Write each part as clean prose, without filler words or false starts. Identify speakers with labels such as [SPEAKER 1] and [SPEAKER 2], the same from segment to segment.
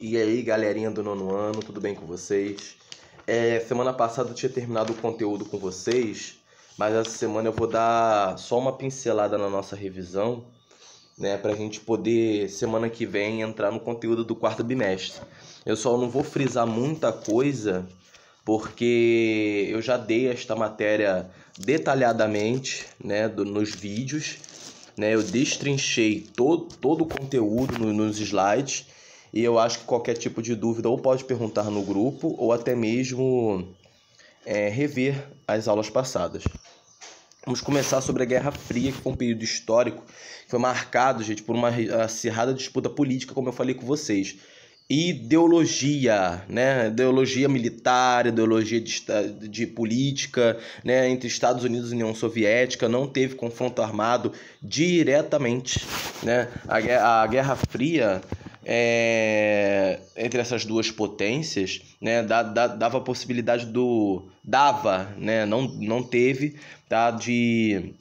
[SPEAKER 1] E aí, galerinha do nono ano, tudo bem com vocês? Semana passada eu tinha terminado o conteúdo com vocês, mas essa semana eu vou dar só uma pincelada na nossa revisão, né, pra gente poder, semana que vem, entrar no conteúdo do quarto bimestre. Eu só não vou frisar muita coisa, porque eu já dei esta matéria detalhadamente, né, nos vídeos, né, eu destrinchei todo o conteúdo nos slides, e eu acho que qualquer tipo de dúvida ou pode perguntar no grupo ou até mesmo rever as aulas passadas. Vamos começar sobre a Guerra Fria, que foi um período histórico que foi marcado, gente, por uma acirrada disputa política, como eu falei com vocês. Ideologia, né? Ideologia militar, ideologia de política, né? Entre Estados Unidos e União Soviética, não teve confronto armado diretamente, né? A Guerra Fria, entre essas duas potências, né? Dava a possibilidade dava, né? Não teve, tá? De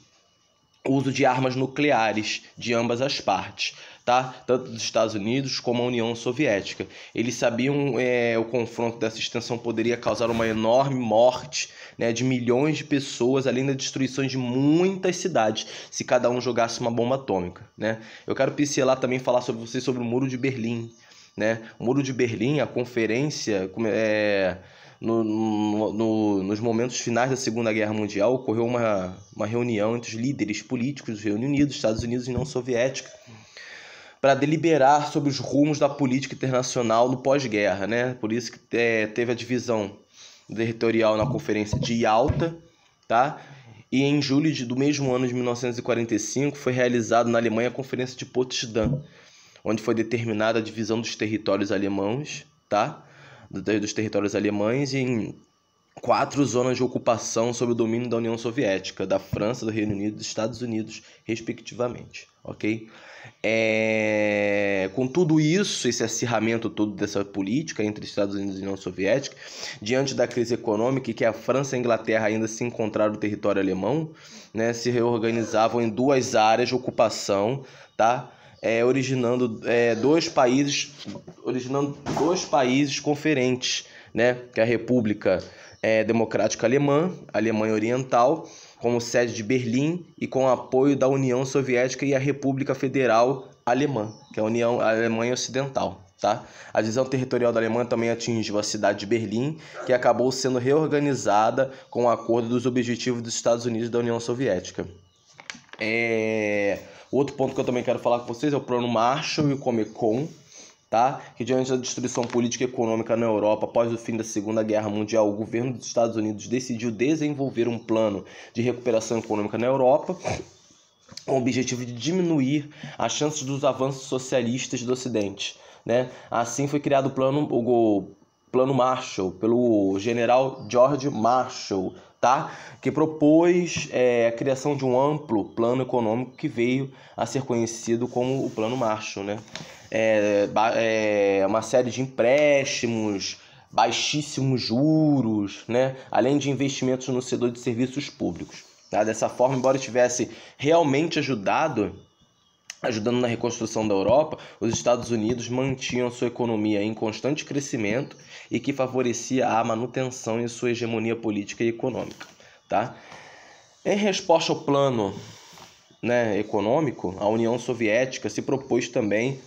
[SPEAKER 1] uso de armas nucleares de ambas as partes, tá? Tanto dos Estados Unidos como a União Soviética. Eles sabiam o confronto dessa extensão poderia causar uma enorme morte, né, de milhões de pessoas, além da destruição de muitas cidades, se cada um jogasse uma bomba atômica, né? Eu quero pincelar também, falar sobre vocês sobre o Muro de Berlim, né? O Muro de Berlim, a conferência nos momentos finais da Segunda Guerra Mundial, ocorreu uma reunião entre os líderes políticos do Reino Unido, Estados Unidos e União Soviética para deliberar sobre os rumos da política internacional no pós-guerra, né? Por isso que teve a divisão territorial na Conferência de Yalta, tá? E em julho do mesmo ano de 1945 foi realizado na Alemanha a Conferência de Potsdam, onde foi determinada a divisão dos territórios alemães, tá? Dos territórios alemães em 4 zonas de ocupação sob o domínio da União Soviética, da França, do Reino Unido e dos Estados Unidos, respectivamente, ok? Com tudo isso, esse acirramento todo dessa política entre Estados Unidos e União Soviética, diante da crise econômica e que a França e a Inglaterra ainda se encontraram no território alemão, né, se reorganizavam em 2 áreas de ocupação, tá? Originando dois países conferentes, né, que é a República Democrática Alemã, Alemanha Oriental, como sede de Berlim e com apoio da União Soviética e a República Federal Alemã, que é a Alemanha Ocidental, tá? A divisão territorial da Alemanha também atingiu a cidade de Berlim, que acabou sendo reorganizada com o acordo dos objetivos dos Estados Unidos e da União Soviética. Outro ponto que eu também quero falar com vocês é o Plano Marshall e o Comecon, tá? Que diante da destruição política e econômica na Europa após o fim da Segunda Guerra Mundial, o governo dos Estados Unidos decidiu desenvolver um plano de recuperação econômica na Europa com o objetivo de diminuir as chances dos avanços socialistas do Ocidente, né? Assim foi criado o Plano Marshall pelo general George Marshall, tá? Que propôs a criação de um amplo plano econômico que veio a ser conhecido como o Plano Marshall, né? Uma série de empréstimos, baixíssimos juros, né? Além de investimentos no setor de serviços públicos, tá? Dessa forma, embora tivesse realmente ajudando na reconstrução da Europa, os Estados Unidos mantinham sua economia em constante crescimento e que favorecia a manutenção de sua hegemonia política e econômica, tá? Em resposta ao plano, né, econômico, a União Soviética se propôs também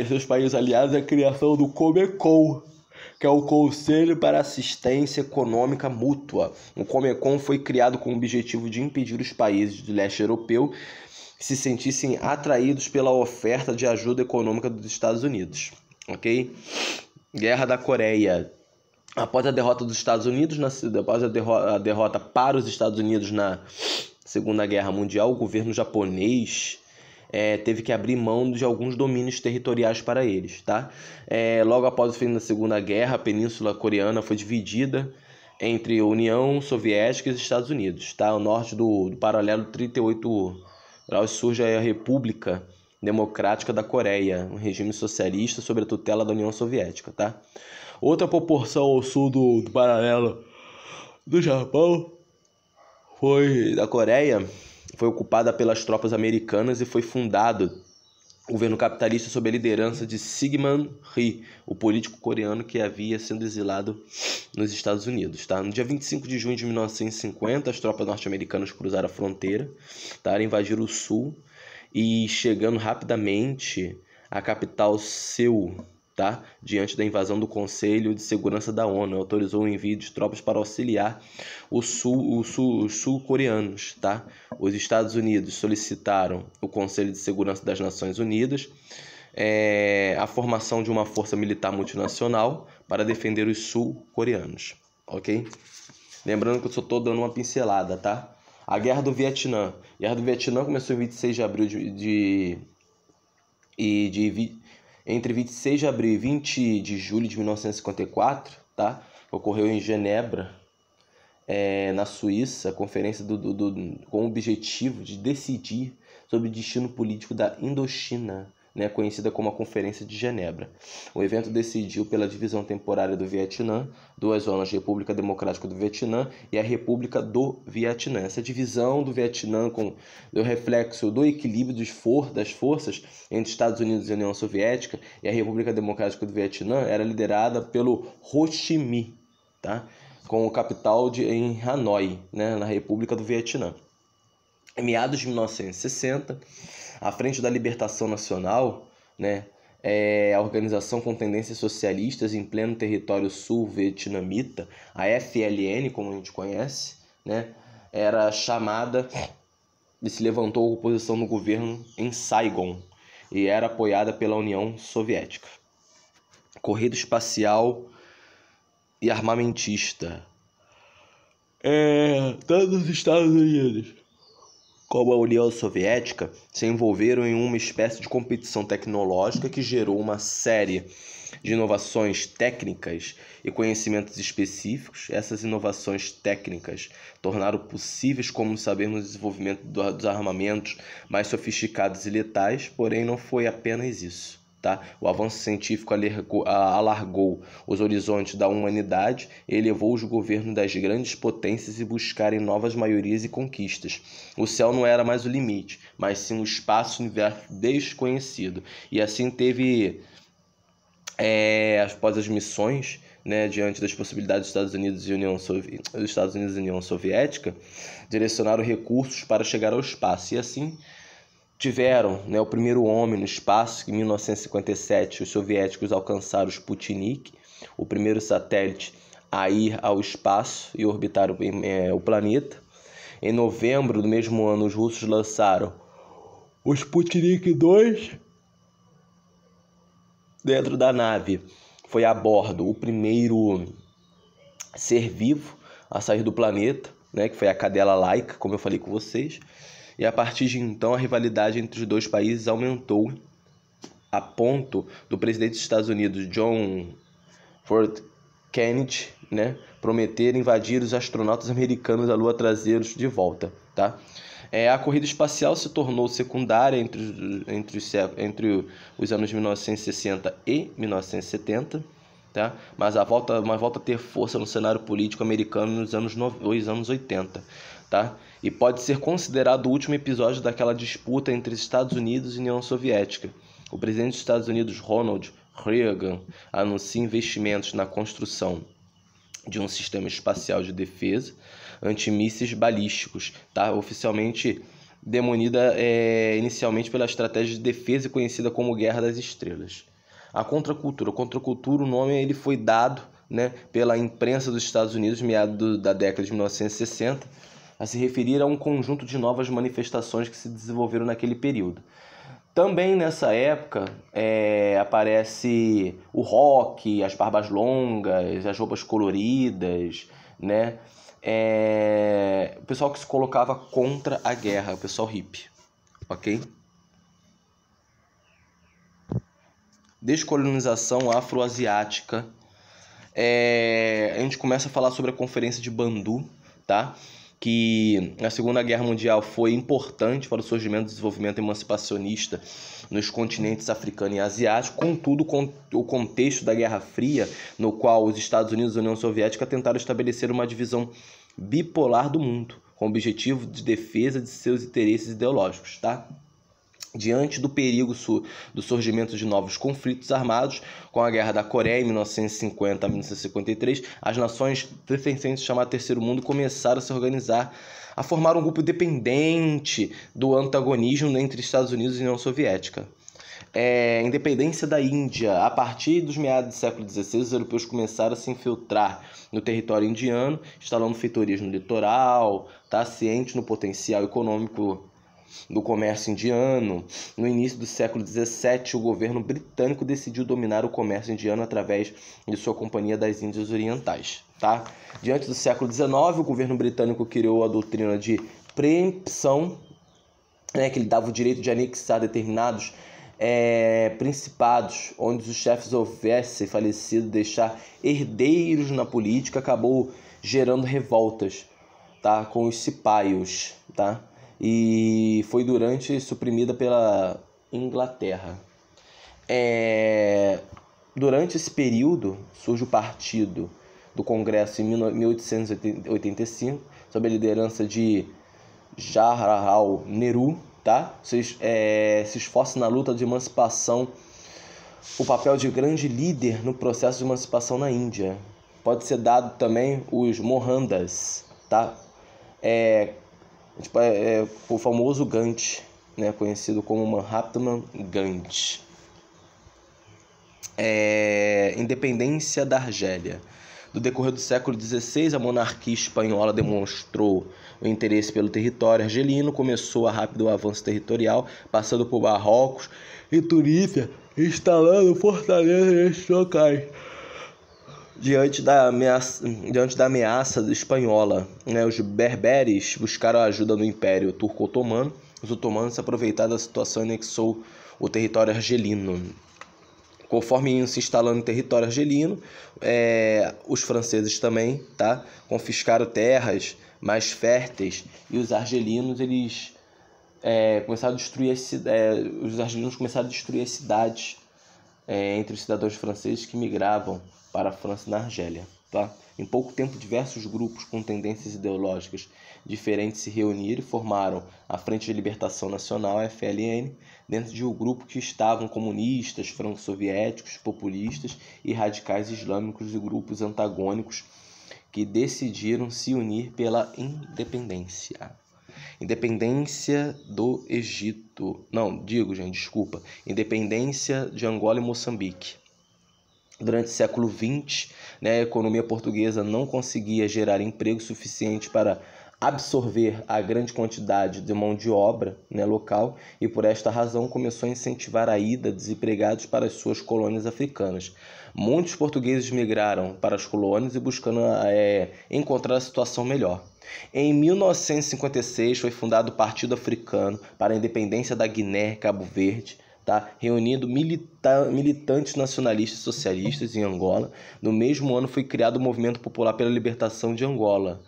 [SPEAKER 1] seus países aliados a criação do Comecon, que é o Conselho para Assistência Econômica Mútua. O Comecon foi criado com o objetivo de impedir os países do leste europeu que se sentissem atraídos pela oferta de ajuda econômica dos Estados Unidos, ok? Guerra da Coreia. Após a derrota dos Estados Unidos, após a derrota para os Estados Unidos na Segunda Guerra Mundial, o governo japonês teve que abrir mão de alguns domínios territoriais para eles, tá? Logo após o fim da Segunda Guerra, a Península Coreana foi dividida entre a União Soviética e os Estados Unidos, tá? Ao norte do paralelo 38 graus surge a República Democrática da Coreia, um regime socialista sob a tutela da União Soviética, tá? Outra proporção ao sul do paralelo do Japão da Coreia foi ocupada pelas tropas americanas e foi fundado governo capitalista sob a liderança de Syngman Rhee, o político coreano que havia sido exilado nos Estados Unidos. Tá? No dia 25 de junho de 1950, as tropas norte-americanas cruzaram a fronteira, tá? Invadiram o sul e, chegando rapidamente à capital Seul, tá? Diante da invasão do Conselho de Segurança da ONU, autorizou o envio de tropas para auxiliar os sul-coreanos. Tá? Os Estados Unidos solicitaram o Conselho de Segurança das Nações Unidas a formação de uma força militar multinacional para defender os sul-coreanos. Ok? Lembrando que eu só estou dando uma pincelada, tá? A Guerra do Vietnã. A Guerra do Vietnã começou em 26 de abril entre 26 de abril e 20 de julho de 1954, tá? Ocorreu em Genebra, na Suíça, a conferência com o objetivo de decidir sobre o destino político da Indochina, né, conhecida como a Conferência de Genebra. O evento decidiu pela divisão temporária do Vietnã, duas zonas, República Democrática do Vietnã e a República do Vietnã. Essa divisão do Vietnã deu reflexo do equilíbrio das forças entre Estados Unidos e União Soviética, e a República Democrática do Vietnã era liderada pelo Ho Chi Minh, tá? Com o capital em Hanoi, né, na República do Vietnã. Em meados de 1960, à frente da Libertação Nacional, né, a organização com tendências socialistas em pleno território sul-vietnamita, a FLN, como a gente conhece, né, era chamada e se levantou a oposição no governo em Saigon e era apoiada pela União Soviética. Corrida espacial e armamentista. Tanto os Estados Unidos como a União Soviética se envolveram em uma espécie de competição tecnológica que gerou uma série de inovações técnicas e conhecimentos específicos. Essas inovações técnicas tornaram possíveis, como sabemos, o desenvolvimento dos armamentos mais sofisticados e letais, porém não foi apenas isso. Tá? O avanço científico alargou os horizontes da humanidade e elevou os governos das grandes potências a buscarem novas maiorias e conquistas. O céu não era mais o limite, mas sim um espaço universo desconhecido. E assim teve, após as missões, né, diante das possibilidades dos Estados Unidos e União Soviética, direcionaram recursos para chegar ao espaço. E assim tiveram, né, o primeiro homem no espaço. Em 1957, os soviéticos alcançaram o Sputnik, o primeiro satélite a ir ao espaço e orbitar o planeta. Em novembro do mesmo ano, os russos lançaram o Sputnik 2. Dentro da nave foi a bordo o primeiro ser vivo a sair do planeta, né, que foi a cadela Laika, como eu falei com vocês. E a partir de então, a rivalidade entre os dois países aumentou a ponto do presidente dos Estados Unidos, John F. Kennedy, né, prometer invadir os astronautas americanos da Lua, trazê-los de volta. Tá? A corrida espacial se tornou secundária entre os anos 1960 e 1970. Tá? Mas volta a ter força no cenário político americano nos anos 80. Tá? E pode ser considerado o último episódio daquela disputa entre Estados Unidos e União Soviética. O presidente dos Estados Unidos, Ronald Reagan, anuncia investimentos na construção de um sistema espacial de defesa antimísseis balísticos, tá? Oficialmente demonida inicialmente pela estratégia de defesa conhecida como Guerra das Estrelas. A contracultura, o nome ele foi dado, né, pela imprensa dos Estados Unidos, meados da década de 1960, a se referir a um conjunto de novas manifestações que se desenvolveram naquele período. Também nessa época aparece o rock, as barbas longas, as roupas coloridas, né? O pessoal que se colocava contra a guerra, o pessoal hippie, ok? Descolonização afroasiática. A gente começa a falar sobre a Conferência de Bandu, tá? Que a Segunda Guerra Mundial foi importante para o surgimento e desenvolvimento emancipacionista nos continentes africano e asiático. Contudo, o contexto da Guerra Fria, no qual os Estados Unidos e a União Soviética tentaram estabelecer uma divisão bipolar do mundo, com o objetivo de defesa de seus interesses ideológicos. Tá? Diante do perigo do surgimento de novos conflitos armados, com a Guerra da Coreia em 1950 a 1953, as nações pertencentes chamadas Terceiro Mundo começaram a se organizar, a formar um grupo independente do antagonismo entre Estados Unidos e União Soviética. Independência da Índia. A partir dos meados do século XVI, os europeus começaram a se infiltrar no território indiano, instalando feitorias no litoral, cientes no potencial econômico do comércio indiano. No início do século XVII, o governo britânico decidiu dominar o comércio indiano através de sua Companhia das Índias Orientais. Diante do século XIX, o governo britânico criou a doutrina de preempção, que lhe dava o direito de anexar determinados principados, onde os chefes houvessem falecido, deixar herdeiros na política, acabou gerando revoltas, com os cipaios, e foi suprimida pela Inglaterra. Durante esse período, surge o Partido do Congresso em 1885, sob a liderança de Jawaharlal Nehru, se esforça na luta de emancipação, o papel de grande líder no processo de emancipação na Índia. Pode ser dado também os Mohandas, o famoso Gandhi, conhecido como Mahatma Gandhi. Independência da Argélia. No decorrer do século XVI, a monarquia espanhola demonstrou o interesse pelo território argelino, começou a rápido avanço territorial, passando por Marrocos e Tunísia, instalando fortalezas nesses locais. Diante da ameaça espanhola, os berberes buscaram a ajuda do Império Turco-Otomano. Os otomanos se aproveitaram da situação e anexou o território argelino. Conforme iam se instalando em território argelino, os franceses também confiscaram terras mais férteis, e os argelinos começaram a destruir as cidades entre os cidadãos franceses que migravam para a França e na Argélia. Em pouco tempo, diversos grupos com tendências ideológicas diferentes se reuniram e formaram a Frente de Libertação Nacional, a FLN, dentro de um grupo que estavam comunistas, franco-soviéticos, populistas e radicais islâmicos e grupos antagônicos que decidiram se unir pela independência. Independência do Egito. Independência de Angola e Moçambique. Durante o século XX, a economia portuguesa não conseguia gerar emprego suficiente para absorver a grande quantidade de mão de obra local, e por esta razão começou a incentivar a ida de desempregados para as suas colônias africanas. Muitos portugueses migraram para as colônias e buscando encontrar a situação melhor. Em 1956 foi fundado o Partido Africano para a Independência da Guiné e Cabo Verde, reunindo militantes nacionalistas e socialistas em Angola. No mesmo ano foi criado o Movimento Popular pela Libertação de Angola.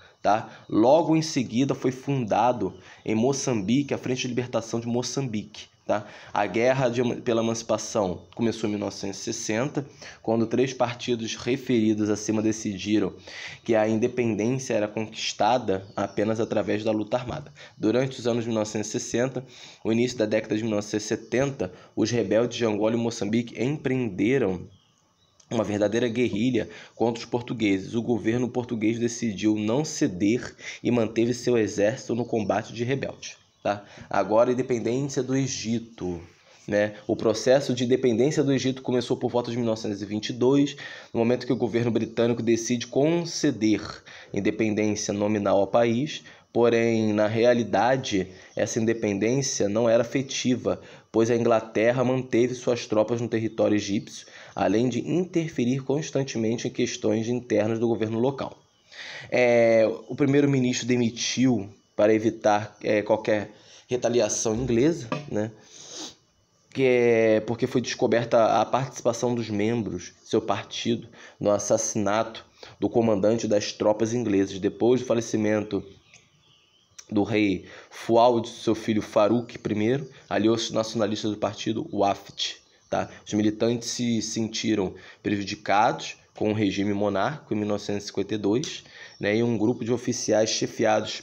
[SPEAKER 1] Logo em seguida foi fundado em Moçambique a Frente de Libertação de Moçambique. A guerra pela emancipação começou em 1960, quando 3 partidos referidos acima decidiram que a independência era conquistada apenas através da luta armada. Durante os anos 1960, o início da década de 1970, os rebeldes de Angola e Moçambique empreenderam uma verdadeira guerrilha contra os portugueses. O governo português decidiu não ceder e manteve seu exército no combate de rebeldes. Agora, a independência do Egito. O processo de independência do Egito começou por volta de 1922, no momento que o governo britânico decide conceder independência nominal ao país. Porém, na realidade, essa independência não era efetiva, pois a Inglaterra manteve suas tropas no território egípcio, além de interferir constantemente em questões internas do governo local. O primeiro-ministro demitiu para evitar qualquer retaliação inglesa, porque foi descoberta a participação dos membros do seu partido no assassinato do comandante das tropas inglesas. Depois do falecimento do rei Fuad, seu filho Farouk I, aliou-se nacionalistas do partido Wafd. Os militantes se sentiram prejudicados com o regime monárquico em 1952, e um grupo de oficiais chefiados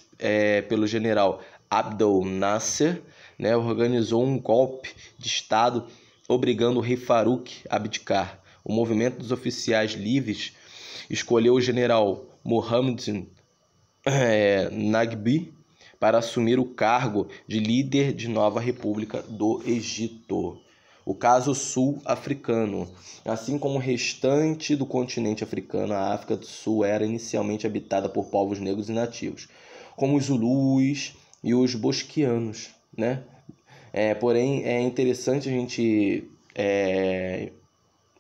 [SPEAKER 1] pelo general Abdel Nasser né, organizou um golpe de Estado obrigando o rei Farouk a abdicar. O movimento dos oficiais livres escolheu o general Mohammed Nagbi para assumir o cargo de líder de nova República do Egito. O caso sul-africano. Assim como o restante do continente africano, a África do Sul era inicialmente habitada por povos negros e nativos, como os Zulus e os Bosquianos, né? Porém, é interessante a gente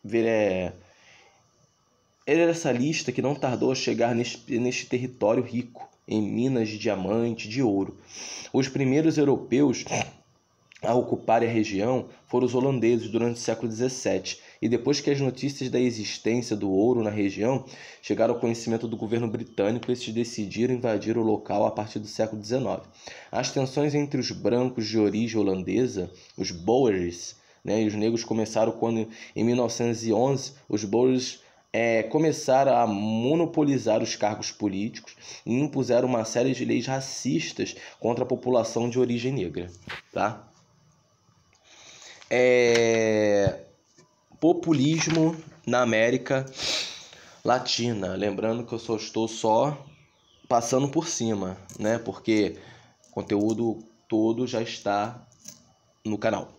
[SPEAKER 1] ver essa lista que não tardou a chegar neste território rico em minas de diamante, de ouro. Os primeiros europeus a ocuparem a região foram os holandeses durante o século XVII, e depois que as notícias da existência do ouro na região chegaram ao conhecimento do governo britânico, esses decidiram invadir o local a partir do século XIX. As tensões entre os brancos de origem holandesa, os Boers, né, e os negros começaram quando, em 1911, os Boers começaram a monopolizar os cargos políticos e impuseram uma série de leis racistas contra a população de origem negra, tá? Populismo na América Latina. Lembrando que eu só estou passando por cima, né? Porque o conteúdo todo já está no canal.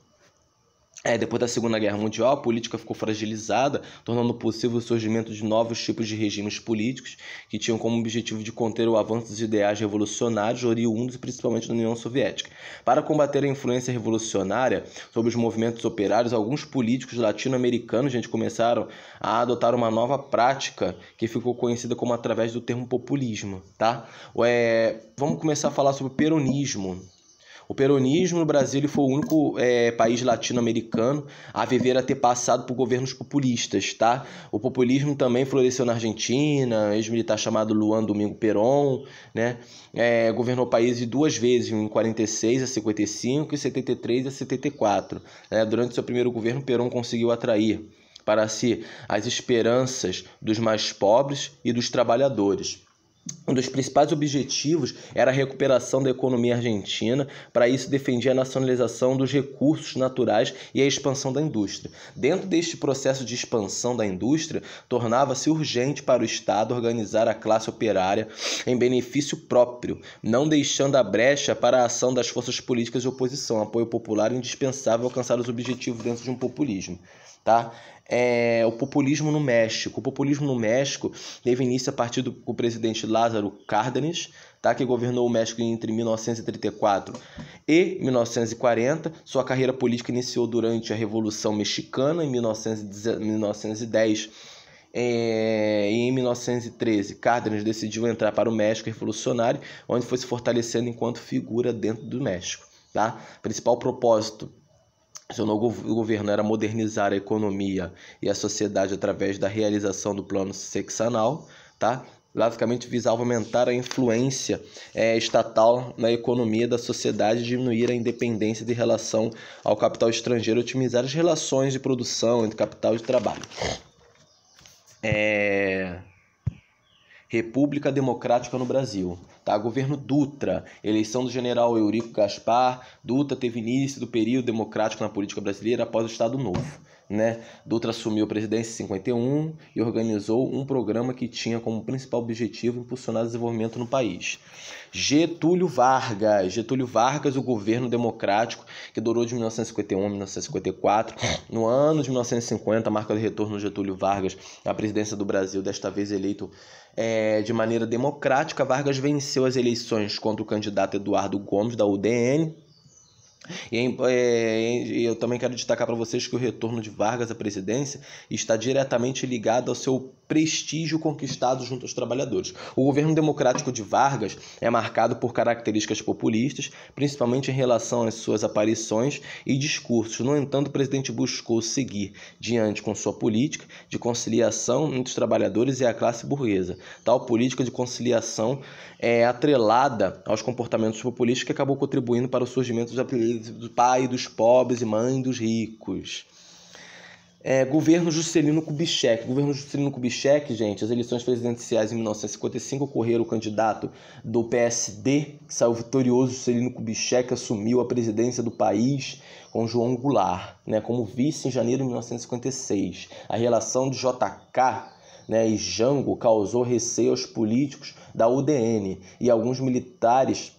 [SPEAKER 1] Depois da Segunda Guerra Mundial, a política ficou fragilizada, tornando possível o surgimento de novos tipos de regimes políticos que tinham como objetivo de conter o avanço dos ideais revolucionários oriundos principalmente da União Soviética. Para combater a influência revolucionária sobre os movimentos operários, alguns políticos latino-americanos começaram a adotar uma nova prática que ficou conhecida como através do termo populismo, tá? Vamos começar a falar sobre o peronismo. O peronismo no Brasil foi o único país latino-americano a ter passado por governos populistas, tá? O populismo também floresceu na Argentina, ex-militar chamado Luan Domingo Perón, né? Governou o país duas vezes, em 46 a 55 e 73 a 74. Durante seu primeiro governo, Perón conseguiu atrair para si as esperanças dos mais pobres e dos trabalhadores. Um dos principais objetivos era a recuperação da economia argentina. Para isso, defendia a nacionalização dos recursos naturais e a expansão da indústria. Dentro deste processo de expansão da indústria, tornava-se urgente para o Estado organizar a classe operária em benefício próprio, não deixando a brecha para a ação das forças políticas de oposição. Apoio popular indispensável alcançar os objetivos dentro de um populismo, tá? O populismo no México. O populismo no México teve início a partir do presidente Lázaro Cárdenas, tá? Que governou o México entre 1934 e 1940. Sua carreira política iniciou durante a Revolução Mexicana, em 1910. E em 1913, Cárdenas decidiu entrar para o México Revolucionário, onde foi se fortalecendo enquanto figura dentro do México, tá? Principal propósito seu novo governo era modernizar a economia e a sociedade através da realização do plano sexenal, tá? Basicamente visava aumentar a influência estatal na economia da sociedade, diminuir a independência de relação ao capital estrangeiro, otimizar as relações de produção entre capital e trabalho. República Democrática no Brasil, tá? Governo Dutra, eleição do general Eurico Gaspar. Dutra teve início do período democrático na política brasileira após o Estado Novo, né? Dutra assumiu a presidência em 51 e organizou um programa que tinha como principal objetivo impulsionar o desenvolvimento no país. Getúlio Vargas, o governo democrático que durou de 1951 a 1954. No ano de 1950, a marca de retorno de Getúlio Vargas à presidência do Brasil, desta vez eleito de maneira democrática. Vargas venceu as eleições contra o candidato Eduardo Gomes, da UDN. E eu também quero destacar para vocês que o retorno de Vargas à presidência está diretamente ligado ao seu prestígio conquistado junto aos trabalhadores. O governo democrático de Vargas é marcado por características populistas, principalmente em relação às suas aparições e discursos. No entanto, o presidente buscou seguir diante com sua política de conciliação entre os trabalhadores e a classe burguesa. Tal política de conciliação é atrelada aos comportamentos populistas que acabou contribuindo para o surgimento dos apelidos do pai dos pobres e mãe dos ricos. Governo Juscelino Kubitschek. Governo Juscelino Kubitschek, gente, as eleições presidenciais em 1955 ocorreram. O candidato do PSD, que saiu vitorioso, Juscelino Kubitschek, assumiu a presidência do país com João Goulart, né, como vice em janeiro de 1956. A relação de JK, né, e Jango causou receio aos políticos da UDN e alguns militares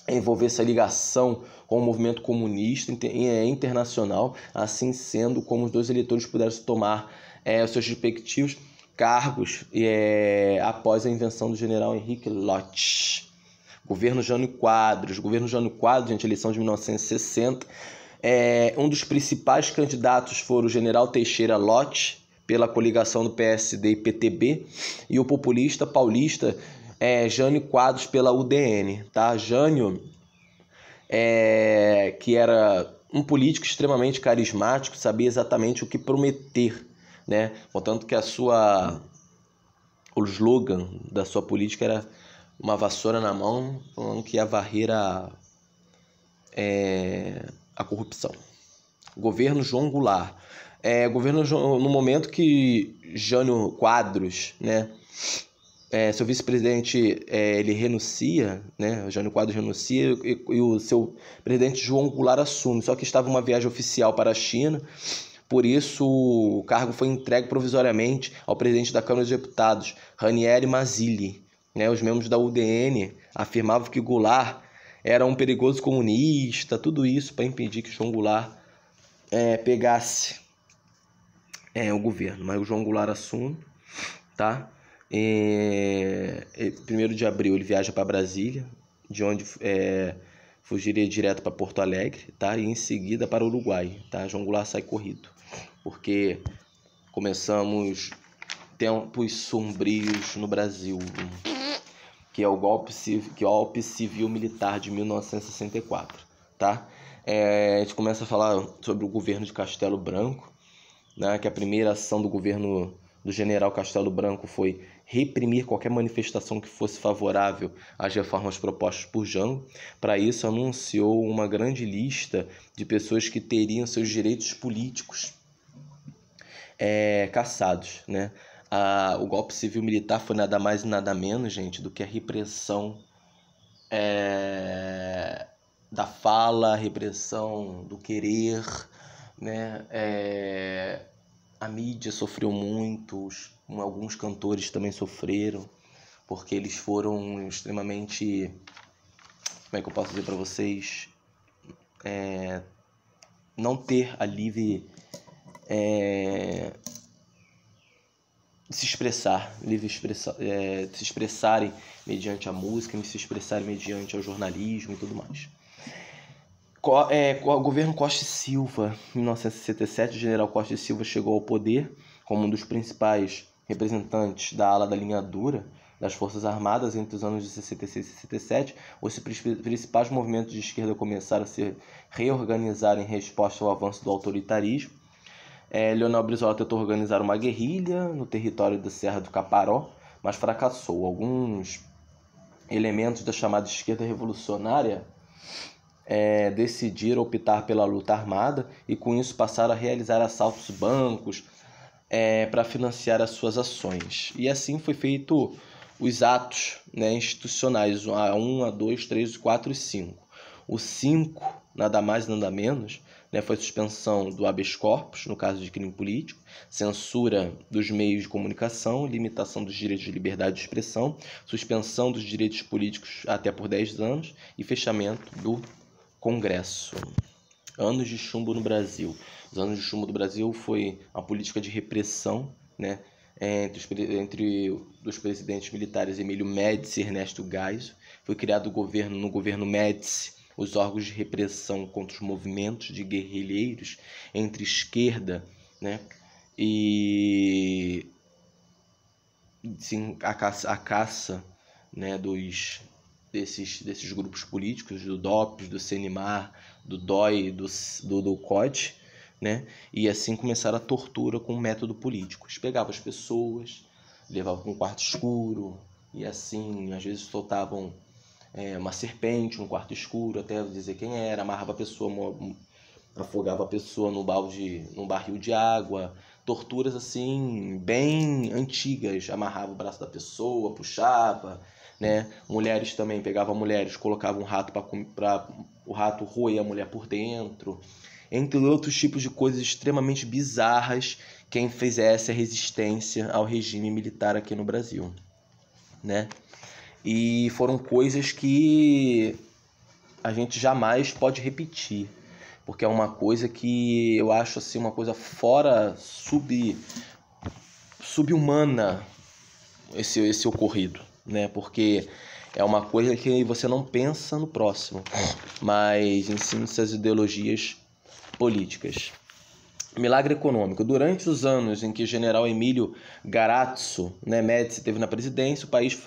[SPEAKER 1] envolver essa ligação com o movimento comunista internacional. Assim sendo, como os dois eleitores puderam tomar os seus respectivos cargos após a invenção do general Henrique Lott. Governo Jânio Quadros. Governo Jânio Quadros, gente, eleição de 1960. Um dos principais candidatos foram o general Teixeira Lott, pela coligação do PSD e PTB, e o populista paulista Jânio Quadros pela UDN, tá? Jânio, que era um político extremamente carismático, sabia exatamente o que prometer, né? Portanto que o slogan da sua política era uma vassoura na mão, falando que ia varrer a corrupção. Governo João Goulart. No momento que Jânio Quadros, né, seu vice-presidente, ele renuncia, né, o Jânio Quadros renuncia e o seu presidente João Goulart assume, só que estava uma viagem oficial para a China, por isso o cargo foi entregue provisoriamente ao presidente da Câmara dos Deputados, Ranieri Mazzilli, né. Os membros da UDN afirmavam que Goulart era um perigoso comunista, tudo isso para impedir que João Goulart pegasse o governo. Mas o João Goulart assume, tá? 1º de abril ele viaja para Brasília, de onde fugiria direto para Porto Alegre, tá? E em seguida para o Uruguai, tá? João Goulart sai corrido, porque começamos tempos sombrios no Brasil, que é o golpe civil-militar de 1964, tá? A gente começa a falar sobre o governo de Castelo Branco, né, que a primeira ação do governo do general Castelo Branco foi reprimir qualquer manifestação que fosse favorável às reformas propostas por Jango. Para isso, anunciou uma grande lista de pessoas que teriam seus direitos políticos cassados, né? O golpe civil-militar foi nada mais e nada menos, gente, do que a repressão da fala, a repressão do querer, né? A mídia sofreu muito, alguns cantores também sofreram, porque eles foram extremamente, como é que eu posso dizer para vocês, não ter a livre se expressarem mediante a música, se expressarem mediante o jornalismo e tudo mais. O governo Costa e Silva, em 1967, o general Costa e Silva chegou ao poder como um dos principais representantes da ala da linha dura das Forças Armadas. Entre os anos de 66 e 67, os principais movimentos de esquerda começaram a se reorganizar em resposta ao avanço do autoritarismo. Leonel Brizola tentou organizar uma guerrilha no território da Serra do Caparó, mas fracassou. Alguns elementos da chamada esquerda revolucionária decidiram optar pela luta armada e com isso passaram a realizar assaltos bancos para financiar as suas ações. E assim foi feito os atos, né, institucionais, a 1, a 2, 3, 4 e 5. O 5, nada mais nada menos, né, foi a suspensão do habeas corpus, no caso de crime político, censura dos meios de comunicação, limitação dos direitos de liberdade de expressão, suspensão dos direitos políticos até por 10 anos e fechamento do Congresso. Anos de chumbo no Brasil. Os anos de chumbo do Brasil foi uma política de repressão, né, entre os presidentes militares Emílio Médici e Ernesto Geisel. Foi criado no governo Médici os órgãos de repressão contra os movimentos de guerrilheiros entre esquerda, né, e sim, a caça, né, desses grupos políticos, do DOPS, do CNMAR, do DOI, do COD, né? E assim começaram a tortura com um método político. Eles pegavam as pessoas, levavam para um quarto escuro e assim, às vezes soltavam uma serpente no quarto escuro até dizer quem era, amarrava a pessoa afogava a pessoa no barril de água, torturas assim bem antigas, amarrava o braço da pessoa, puxava, né? Mulheres também, pegavam mulheres, colocavam um rato para o rato roer a mulher por dentro, entre outros tipos de coisas extremamente bizarras. Quem fizesse a resistência ao regime militar aqui no Brasil, né? E foram coisas que a gente jamais pode repetir, porque é uma coisa que eu acho assim, uma coisa fora subhumana esse ocorrido, né? Porque é uma coisa que você não pensa no próximo, mas ensina-se as ideologias políticas. Milagre econômico. Durante os anos em que o general Emílio Garazzo, né, Médici, esteve na presidência, o país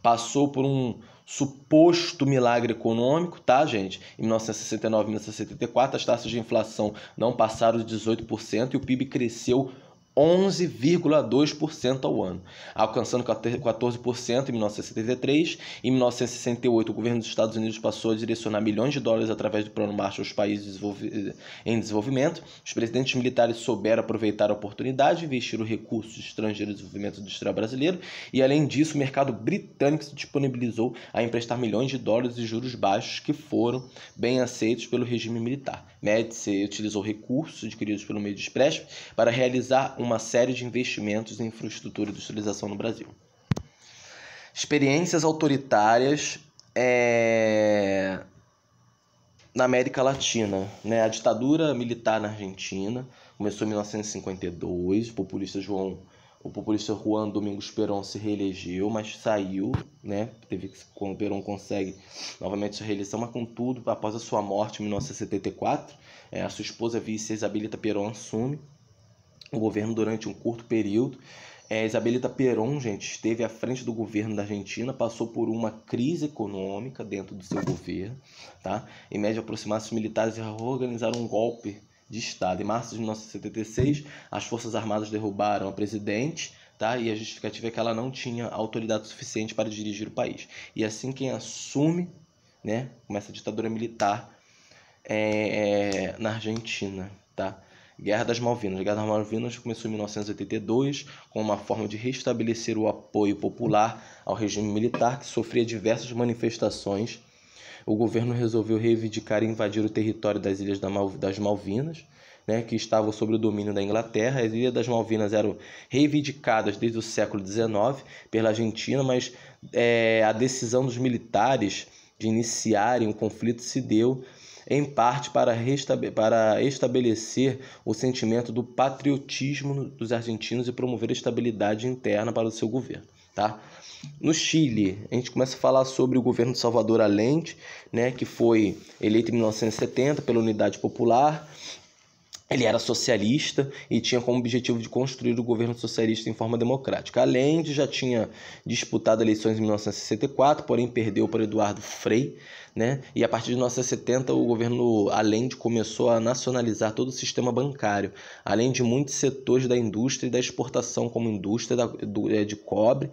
[SPEAKER 1] passou por um suposto milagre econômico, tá, gente? Em 1969 e 1974, as taxas de inflação não passaram de 18% e o PIB cresceu 11,2% ao ano, alcançando 14% em 1973. Em 1968, o governo dos Estados Unidos passou a direcionar milhões de dólares através do Plano Marshall aos países em desenvolvimento. Os presidentes militares souberam aproveitar a oportunidade e investiram recursos estrangeiros no desenvolvimento industrial brasileiro, e além disso, o mercado britânico se disponibilizou a emprestar milhões de dólares de juros baixos que foram bem aceitos pelo regime militar. Médici utilizou recursos adquiridos pelo meio de empréstimo para realizar uma série de investimentos em infraestrutura e industrialização no Brasil. Experiências autoritárias na América Latina, né? A ditadura militar na Argentina começou em 1952, o populista Juan Domingos Perón se reelegeu, mas saiu, né? Quando o Perón consegue novamente sua reeleição, mas contudo, após a sua morte em 1974, a sua esposa vice Isabelita Perón assume o governo durante um curto período. Isabelita Perón, gente, esteve à frente do governo da Argentina, passou por uma crise econômica dentro do seu governo, tá? Em média, aproximaram-se os militares e organizaram um golpe de Estado. Em março de 1976, as Forças Armadas derrubaram a presidente, tá? E a justificativa é que ela não tinha autoridade suficiente para dirigir o país. E assim quem assume, né, começa a ditadura militar na Argentina, tá? Guerra das Malvinas. A Guerra das Malvinas começou em 1982 com uma forma de restabelecer o apoio popular ao regime militar, que sofria diversas manifestações. O governo resolveu reivindicar e invadir o território das Ilhas das Malvinas, né, que estavam sob o domínio da Inglaterra. As Ilhas das Malvinas eram reivindicadas desde o século XIX pela Argentina, mas a decisão dos militares de iniciarem o conflito se deu em parte para estabelecer o sentimento do patriotismo dos argentinos e promover a estabilidade interna para o seu governo, tá? No Chile, a gente começa a falar sobre o governo de Salvador Allende, né, que foi eleito em 1970 pela Unidade Popular. Ele era socialista e tinha como objetivo de construir o governo socialista em forma democrática. Allende já tinha disputado eleições em 1964, porém perdeu para Eduardo Frei, né? E a partir de 1970 o governo Allende começou a nacionalizar todo o sistema bancário, além de muitos setores da indústria e da exportação, como a indústria de cobre,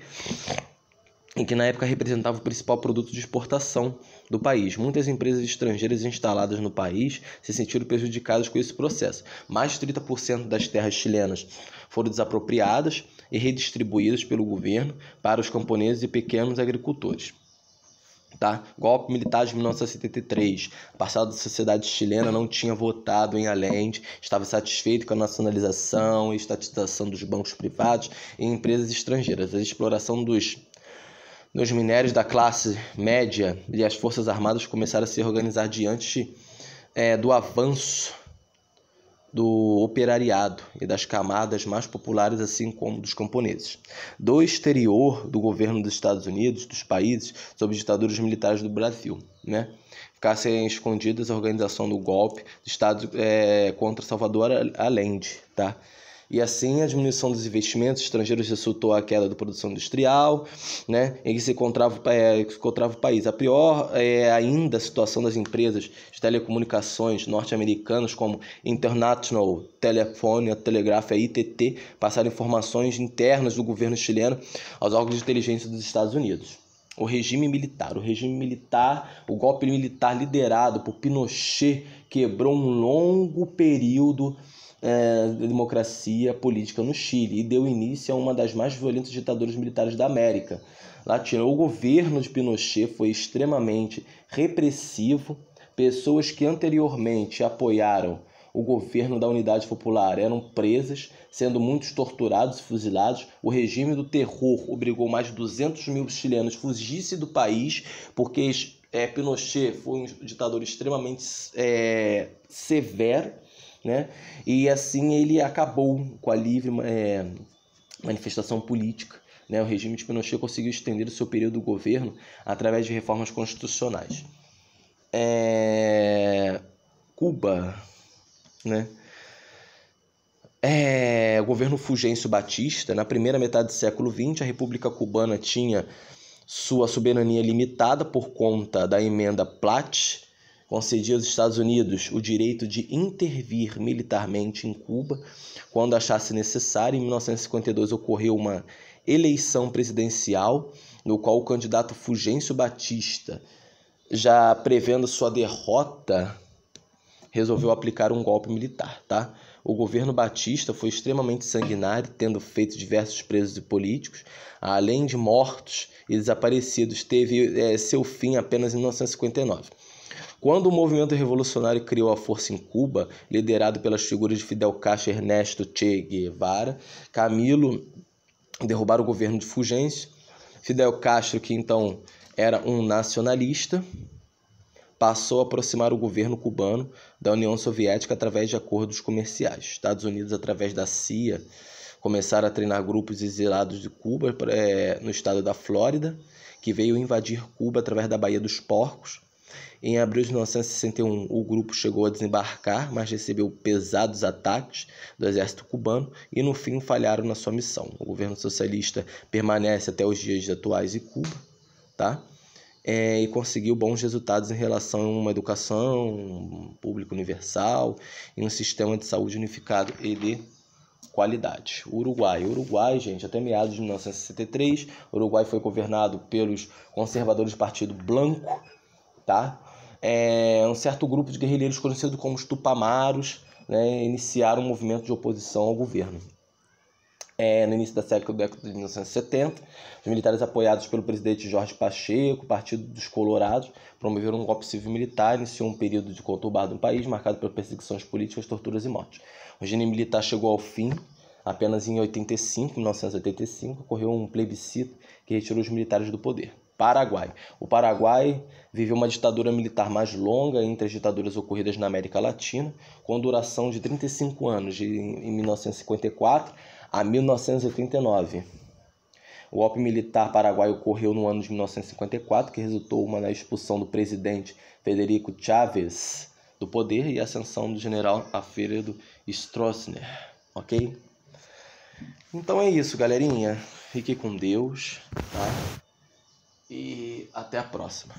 [SPEAKER 1] em que na época representava o principal produto de exportação do país. Muitas empresas estrangeiras instaladas no país se sentiram prejudicadas com esse processo. Mais de 30% das terras chilenas foram desapropriadas e redistribuídas pelo governo para os camponeses e pequenos agricultores. Tá? Golpe militar de 1973. A parcela da sociedade chilena não tinha votado em Allende, estava satisfeito com a nacionalização e estatização dos bancos privados e empresas estrangeiras. A exploração dos minérios da classe média e as forças armadas começaram a se organizar diante do avanço do operariado e das camadas mais populares, assim como dos camponeses. Do exterior do governo dos Estados Unidos, dos países sob ditaduras militares do Brasil, né? Ficassem escondidas a organização do golpe do Estado contra Salvador Allende, tá? E assim a diminuição dos investimentos estrangeiros resultou a queda da produção industrial, né, em que se encontrava o país. A pior ainda a situação das empresas de telecomunicações norte-americanas como International Telephone Telegraph, a ITT, passaram informações internas do governo chileno aos órgãos de inteligência dos Estados Unidos. O regime militar. O golpe militar liderado por Pinochet quebrou um longo período de democracia política no Chile e deu início a uma das mais violentas ditaduras militares da América Latina. O governo de Pinochet foi extremamente repressivo. Pessoas que anteriormente apoiaram o governo da Unidade Popular eram presas, sendo muitos torturados e fuzilados. O regime do terror obrigou mais de 200 mil chilenos a fugirem do país, porque Pinochet foi um ditador extremamente severo, né? E assim ele acabou com a livre manifestação política. Né? O regime de Pinochet conseguiu estender o seu período do governo através de reformas constitucionais. Cuba, né? O governo Fulgêncio Batista, na primeira metade do século XX, a República Cubana tinha sua soberania limitada por conta da emenda Platt, concedia aos Estados Unidos o direito de intervir militarmente em Cuba quando achasse necessário. Em 1952 ocorreu uma eleição presidencial, no qual o candidato Fulgêncio Batista, já prevendo sua derrota, resolveu aplicar um golpe militar, tá? O governo Batista foi extremamente sanguinário, tendo feito diversos presos políticos, além de mortos e desaparecidos. Teve seu fim apenas em 1959. Quando o movimento revolucionário criou a força em Cuba, liderado pelas figuras de Fidel Castro e Ernesto Che Guevara, Camilo derrubaram o governo de Fulgêncio. Fidel Castro, que então era um nacionalista, passou a aproximar o governo cubano da União Soviética através de acordos comerciais. Estados Unidos, através da CIA, começaram a treinar grupos exilados de Cuba no estado da Flórida, que veio invadir Cuba através da Baía dos Porcos. Em abril de 1961, o grupo chegou a desembarcar, mas recebeu pesados ataques do exército cubano e, no fim, falharam na sua missão. O governo socialista permanece até os dias atuais em Cuba, tá? E conseguiu bons resultados em relação a uma educação pública universal e um sistema de saúde unificado e de qualidade. Uruguai, gente, até meados de 1963, o Uruguai foi governado pelos conservadores do Partido Blanco, tá? Um certo grupo de guerrilheiros conhecidos como os Tupamaros, né, iniciaram um movimento de oposição ao governo. No início da década de 1970, os militares apoiados pelo presidente Jorge Pacheco, Partido dos Colorados, promoveram um golpe civil-militar e iniciou um período de conturbado no país, marcado por perseguições políticas, torturas e mortes. O regime militar chegou ao fim apenas em 1985, ocorreu um plebiscito que retirou os militares do poder. Paraguai. O Paraguai viveu uma ditadura militar mais longa entre as ditaduras ocorridas na América Latina, com duração de 35 anos, em 1954 a 1989. O golpe militar paraguaio ocorreu no ano de 1954, que resultou na expulsão do presidente Federico Chávez do poder e a ascensão do general Alfredo Stroessner, ok? Então é isso, galerinha. Fique com Deus, tá? E até a próxima.